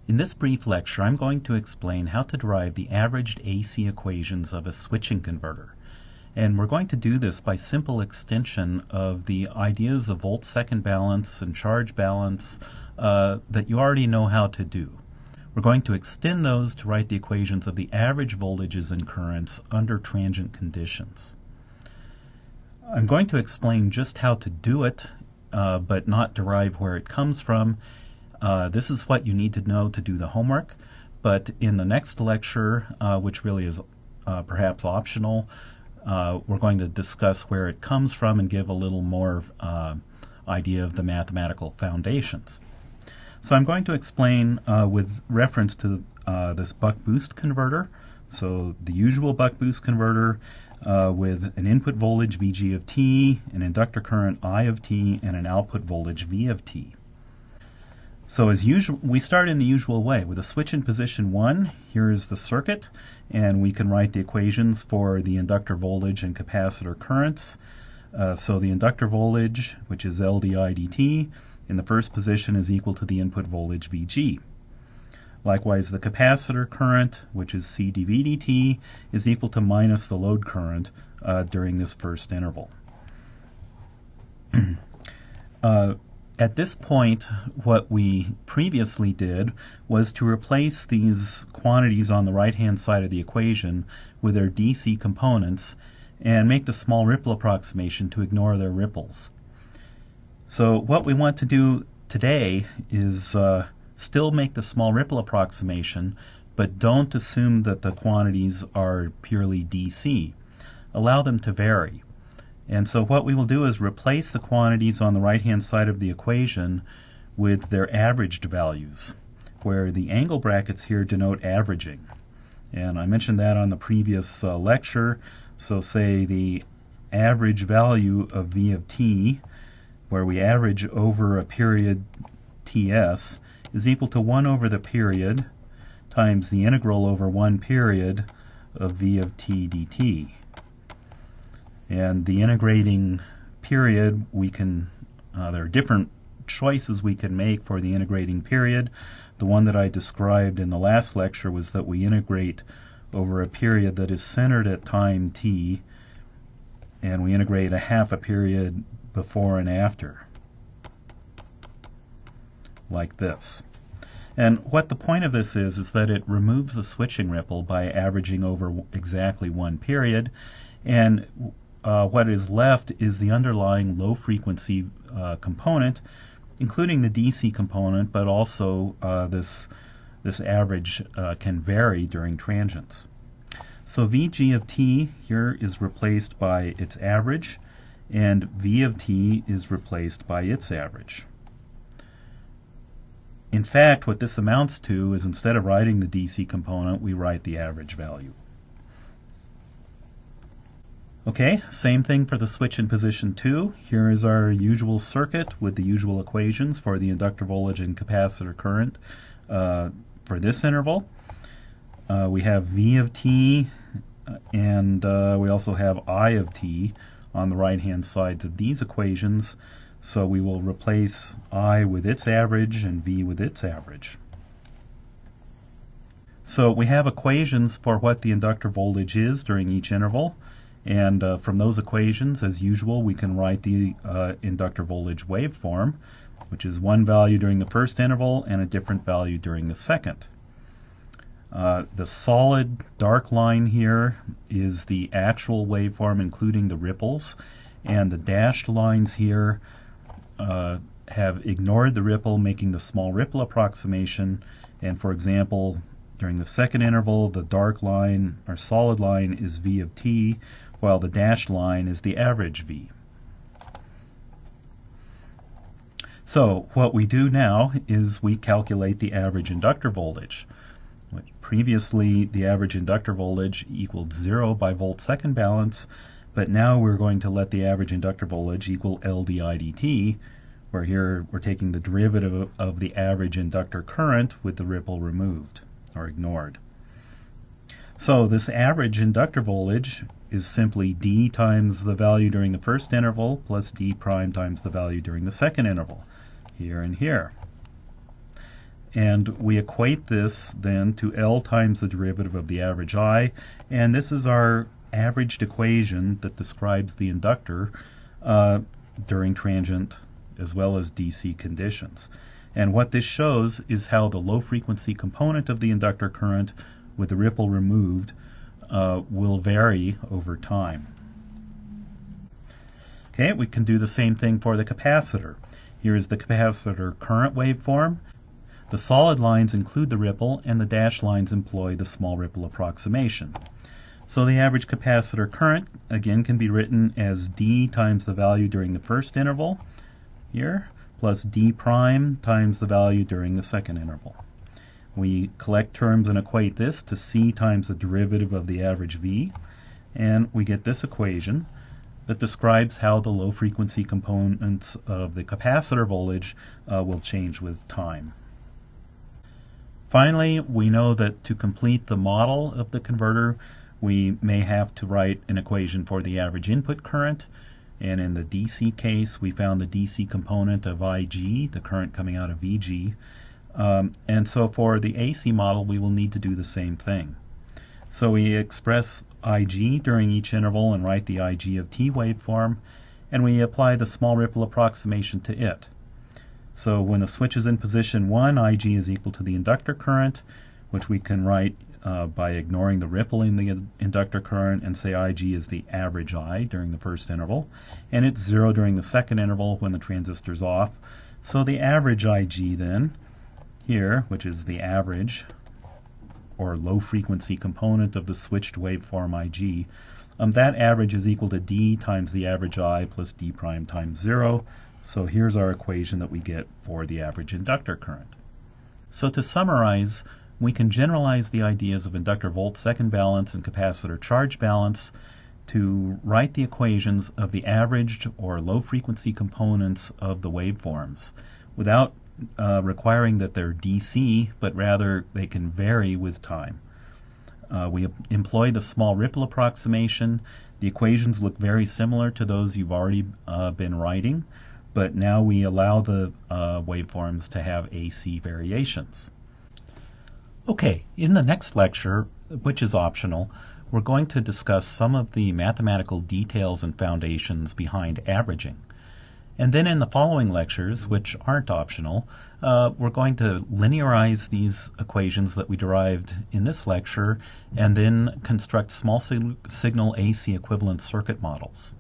In this brief lecture, I'm going to explain how to derive the averaged AC equations of a switching converter. And we're going to do this by simple extension of the ideas of volt-second balance and charge balance that you already know how to do. We're going to extend those to write the equations of the average voltages and currents under transient conditions. I'm going to explain just how to do it, but not derive where it comes from. This is what you need to know to do the homework, but in the next lecture, which really is perhaps optional, we're going to discuss where it comes from and give a little more idea of the mathematical foundations. So I'm going to explain with reference to this buck-boost converter. So the usual buck-boost converter with an input voltage Vg of t, an inductor current I of t, and an output voltage V of t. So as usual, we start in the usual way. With a switch in position 1, here is the circuit, and we can write the equations for the inductor voltage and capacitor currents. So the inductor voltage, which is L di dt, in the first position is equal to the input voltage Vg. Likewise, the capacitor current, which is C dV dt, is equal to minus the load current during this first interval. At this point, what we previously did was to replace these quantities on the right-hand side of the equation with their DC components and make the small ripple approximation to ignore their ripples. So what we want to do today is still make the small ripple approximation, but don't assume that the quantities are purely DC. Allow them to vary. And so what we will do is replace the quantities on the right-hand side of the equation with their averaged values, where the angle brackets here denote averaging. And I mentioned that on the previous lecture. So say the average value of V of t, where we average over a period ts, is equal to 1 over the period times the integral over 1 period of V of t dt. And the integrating period, we can, there are different choices we can make for the integrating period. The one that I described in the last lecture was that we integrate over a period that is centered at time t, and we integrate a half a period before and after, like this. And what the point of this is that it removes the switching ripple by averaging over exactly one period, and what is left is the underlying low-frequency component, including the DC component, but also this average can vary during transients. So Vg of t here is replaced by its average, and V of t is replaced by its average. In fact, what this amounts to is instead of writing the DC component, we write the average value. Okay, same thing for the switch in position 2. Here is our usual circuit with the usual equations for the inductor voltage and capacitor current for this interval. We have V of t and we also have I of t on the right-hand sides of these equations. So we will replace I with its average and V with its average. So we have equations for what the inductor voltage is during each interval. And from those equations, as usual, we can write the inductor voltage waveform, which is one value during the first interval and a different value during the second. The solid dark line here is the actual waveform, including the ripples, and the dashed lines here have ignored the ripple, making the small ripple approximation. And for example, during the second interval, the dark line, or solid line, is V of t, while the dashed line is the average V. So what we do now is we calculate the average inductor voltage. Previously, the average inductor voltage equaled 0 by volt-second balance, but now we're going to let the average inductor voltage equal L di dt, where here we're taking the derivative of the average inductor current with the ripple removed or ignored. So this average inductor voltage is simply d times the value during the first interval plus d prime times the value during the second interval, here and here. And we equate this then to L times the derivative of the average I, and this is our averaged equation that describes the inductor during transient as well as DC conditions. And what this shows is how the low frequency component of the inductor current with the ripple removed will vary over time. Okay, we can do the same thing for the capacitor. Here is the capacitor current waveform. The solid lines include the ripple, and the dashed lines employ the small ripple approximation. So the average capacitor current, again, can be written as D times the value during the first interval, here, plus D prime times the value during the second interval. We collect terms and equate this to C times the derivative of the average V, and we get this equation that describes how the low frequency components of the capacitor voltage will change with time. Finally, we know that to complete the model of the converter, we may have to write an equation for the average input current, and in the DC case, we found the DC component of IG, the current coming out of VG, and so for the AC model, we will need to do the same thing. So we express IG during each interval and write the IG of T waveform, and we apply the small ripple approximation to it. So when the switch is in position 1, IG is equal to the inductor current, which we can write by ignoring the ripple in the inductor current and say IG is the average I during the first interval, and it's 0 during the second interval when the transistor's off. So the average IG then, here, which is the average or low frequency component of the switched waveform IG, that average is equal to D times the average I plus D prime times 0. So here's our equation that we get for the average inductor current. So to summarize, we can generalize the ideas of inductor volt-second balance and capacitor charge balance to write the equations of the averaged or low-frequency components of the waveforms without requiring that they're DC, but rather they can vary with time. We employ the small ripple approximation. The equations look very similar to those you've already been writing, but now we allow the waveforms to have AC variations. Okay, in the next lecture, which is optional, we're going to discuss some of the mathematical details and foundations behind averaging. And then in the following lectures, which aren't optional, we're going to linearize these equations that we derived in this lecture and then construct small signal AC equivalent circuit models.